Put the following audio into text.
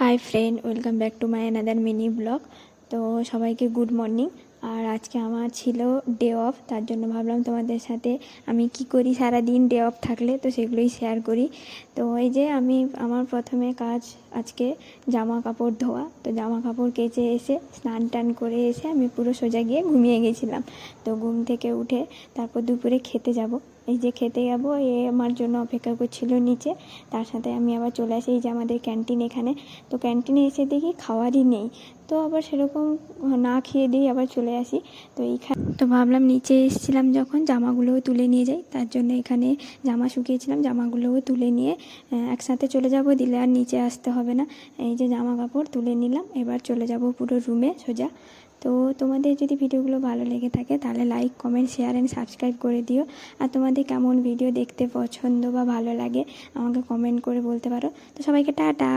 Hi friend, welcome back to my another mini blog. তো সবাইকে good morning. আর আজকে আমার ছিল ডে অফ, তার জন্য ভাবলাম তোমাদের সাথে আমি কি করি সারাদিন ডে অফ থাকলে, তো সেগুলোই শেয়ার করি। তো এই যে আমার প্রথমে কাজ আজকে জামা কাপড় ধোয়া। তো জামা কাপড় কেচে এসে স্নান টান করে এসে আমি পুরো সোজা গিয়ে ঘুমিয়ে গেছিলাম। তো ঘুম থেকে উঠে তারপর দুপুরে খেতে যাব। এই যে খেতে যাবো, এ আমার জন্য অপেক্ষা করছিল নিচে। তার সাথে আমি আবার চলে আসি, এই যে আমাদের ক্যান্টিন এখানে। তো ক্যান্টিনে এসে দেখি খাওয়ারই নেই, তো আবার সেরকম না খেয়ে দিয়ে আবার চলে আসি। তো ভাবলাম নিচে এসেছিলাম যখন জামাগুলোও তুলে নিয়ে যাই, তার জন্য এখানে জামা শুকিয়েছিলাম, জামাগুলোও তুলে নিয়ে একসাথে চলে যাব, দিলে আর নিচে আসতে হবে না। এই যে জামা কাপড় তুলে নিলাম, এবার চলে যাব পুরো রুমে সোজা। তো তোমাদের যদি ভিডিওগুলো ভালো লেগে থাকে তাহলে like, comment, share and subscribe করে দিও। আর তোমাদের কেমন ভিডিও দেখতে পছন্দ বা ভালো লাগে আমাকে কমেন্ট করে বলতে পারো। তো সবাইকে টাটা।